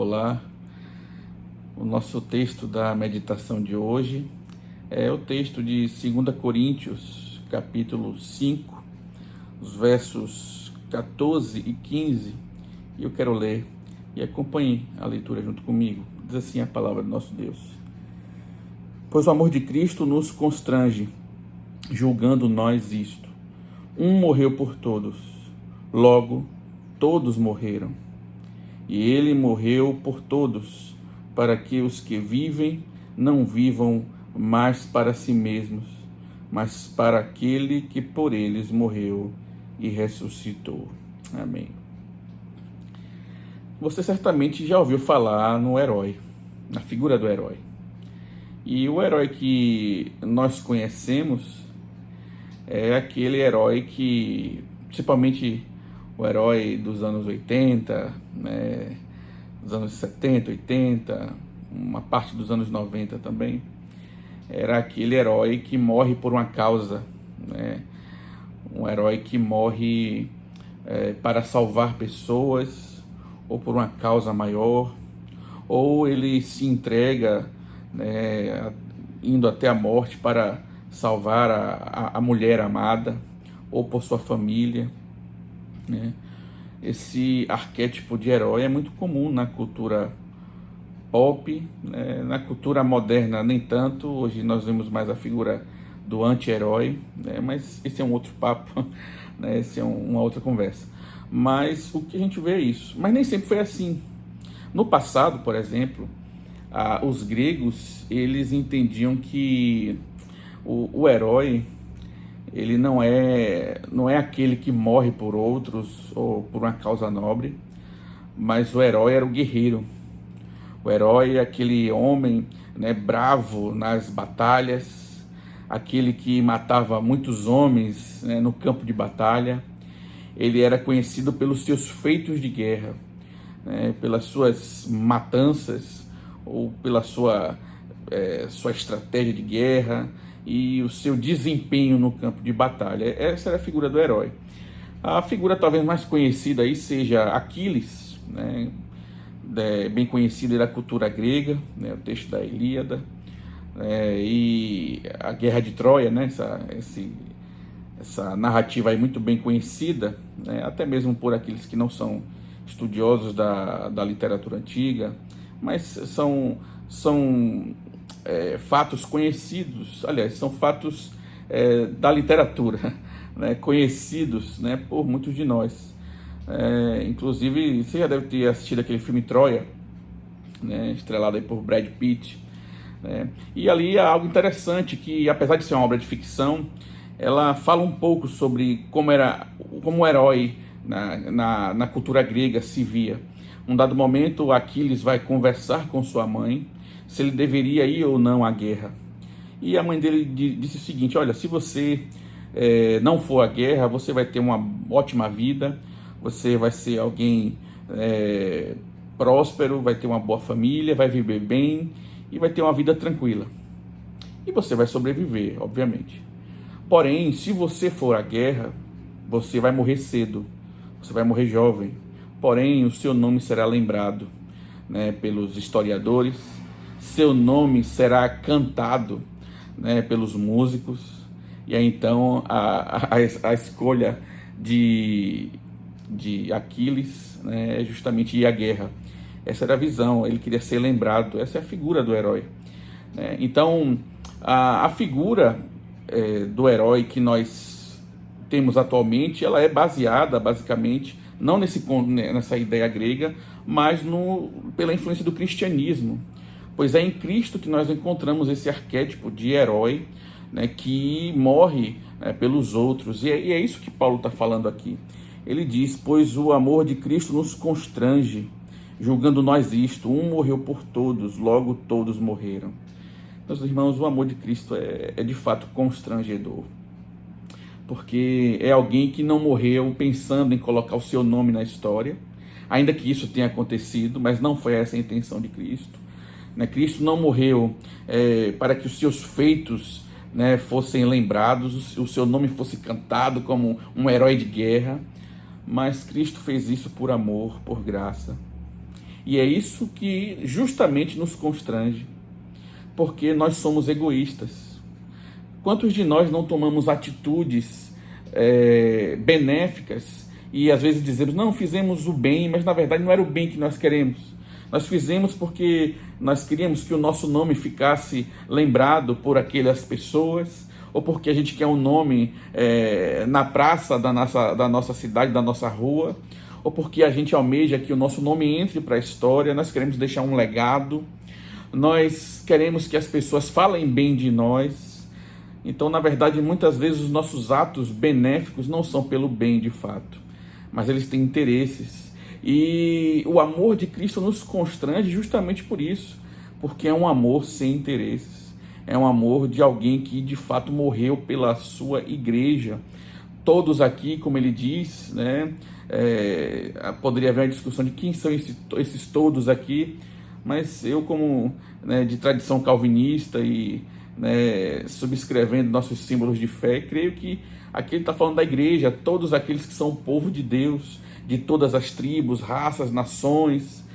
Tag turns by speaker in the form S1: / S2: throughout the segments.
S1: Olá, o nosso texto da meditação de hoje é o texto de 2 Coríntios, capítulo 5, os versos 14 e 15, e eu quero ler e acompanhe a leitura junto comigo. Diz assim a palavra do nosso Deus: Pois o amor de Cristo nos constrange, julgando nós isto: um morreu por todos, logo todos morreram. E ele morreu por todos, para que os que vivem não vivam mais para si mesmos, mas para aquele que por eles morreu e ressuscitou. Amém. Você certamente já ouviu falar no herói, na figura do herói. E o herói que nós conhecemos é aquele herói que, principalmente o herói dos anos 80, né, dos anos 70, 80, uma parte dos anos 90 também, era aquele herói que morre por uma causa, né, um herói que morre para salvar pessoas, ou por uma causa maior, ou ele se entrega, né, indo até a morte para salvar a mulher amada, ou por sua família, né? Esse arquétipo de herói é muito comum na cultura pop, né? Na cultura moderna nem tanto. Hoje nós vemos mais a figura do anti-herói, né? Mas esse é um outro papo, né? Esse é uma outra conversa. Mas o que a gente vê é isso. Mas nem sempre foi assim. No passado, por exemplo, os gregos, eles entendiam que o herói, ele não é aquele que morre por outros ou por uma causa nobre, mas o herói era o guerreiro. O herói é aquele homem, né, bravo nas batalhas, aquele que matava muitos homens, né, no campo de batalha. Ele era conhecido pelos seus feitos de guerra, né, pelas suas matanças ou pela sua estratégia de guerra e o seu desempenho no campo de batalha. Essa era a figura do herói. A figura talvez mais conhecida aí seja Aquiles, né? Bem conhecida da cultura grega, né? O texto da Ilíada, e a Guerra de Troia, né? Essa narrativa aí muito bem conhecida, né? Até mesmo por aqueles que não são estudiosos da literatura antiga, mas são fatos conhecidos, aliás, são fatos da literatura, né, conhecidos, né, por muitos de nós. Inclusive, você já deve ter assistido aquele filme Troia, né, estrelado aí por Brad Pitt, né, e ali há algo interessante que, apesar de ser uma obra de ficção, ela fala um pouco sobre como o herói na cultura grega se via. Num dado momento, Aquiles vai conversar com sua mãe se ele deveria ir ou não à guerra. E a mãe dele disse o seguinte: olha, se você não for à guerra, você vai ter uma ótima vida, você vai ser alguém próspero, vai ter uma boa família, vai viver bem e vai ter uma vida tranquila. E você vai sobreviver, obviamente. Porém, se você for à guerra, você vai morrer cedo, você vai morrer jovem. Porém, o seu nome será lembrado, né, pelos historiadores, seu nome será cantado, né, pelos músicos, e aí então a escolha de Aquiles, né, é justamente ir à guerra. Essa era a visão, ele queria ser lembrado, essa é a figura do herói, né? Então, a figura do herói que nós temos atualmente, ela é baseada basicamente não nessa ideia grega, mas pela influência do cristianismo, pois é em Cristo que nós encontramos esse arquétipo de herói, né, que morre, né, pelos outros, e é isso que Paulo está falando aqui. Ele diz: pois o amor de Cristo nos constrange, julgando nós isto, um morreu por todos, logo todos morreram. Meus irmãos, o amor de Cristo é de fato constrangedor, porque é alguém que não morreu pensando em colocar o seu nome na história, ainda que isso tenha acontecido, mas não foi essa a intenção de Cristo. Cristo não morreu para que os seus feitos, né, fossem lembrados, o seu nome fosse cantado como um herói de guerra, mas Cristo fez isso por amor, por graça. E é isso que justamente nos constrange, porque nós somos egoístas. Quantos de nós não tomamos atitudes benéficas e às vezes dizemos, não, fizemos o bem, mas na verdade não era o bem que nós queremos. Nós fizemos porque nós queríamos que o nosso nome ficasse lembrado por aquelas pessoas, ou porque a gente quer um nome na praça da nossa cidade, da nossa rua, ou porque a gente almeja que o nosso nome entre para a história, nós queremos deixar um legado, nós queremos que as pessoas falem bem de nós. Então, na verdade, muitas vezes os nossos atos benéficos não são pelo bem de fato, mas eles têm interesses. E o amor de Cristo nos constrange justamente por isso, porque é um amor sem interesses. É um amor de alguém que de fato morreu pela sua igreja. Todos aqui, como ele diz, né, poderia haver uma discussão de quem são esses todos aqui, mas eu, como de tradição calvinista e subscrevendo nossos símbolos de fé, creio que aqui ele está falando da igreja, todos aqueles que são o povo de Deus, de todas as tribos, raças, nações,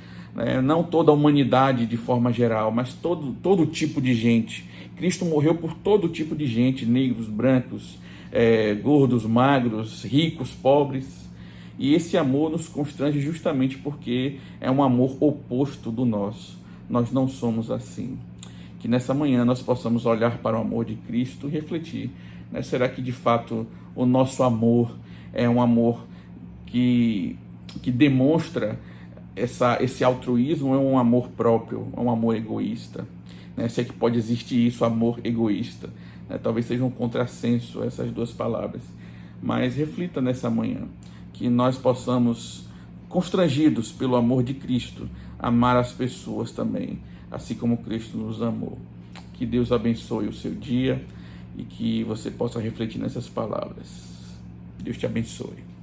S1: não toda a humanidade de forma geral, mas todo tipo de gente. Cristo morreu por todo tipo de gente, negros, brancos, gordos, magros, ricos, pobres. E esse amor nos constrange justamente porque é um amor oposto do nosso. Nós não somos assim. Que nessa manhã nós possamos olhar para o amor de Cristo e refletir, será que de fato o nosso amor é um amor que demonstra esse altruísmo, é um amor próprio, é um amor egoísta? Se é que pode existir isso, amor egoísta. Talvez seja um contrassenso essas duas palavras, mas reflita nessa manhã, que nós possamos, constrangidos pelo amor de Cristo, amar as pessoas também, assim como Cristo nos amou. Que Deus abençoe o seu dia e que você possa refletir nessas palavras. Deus te abençoe.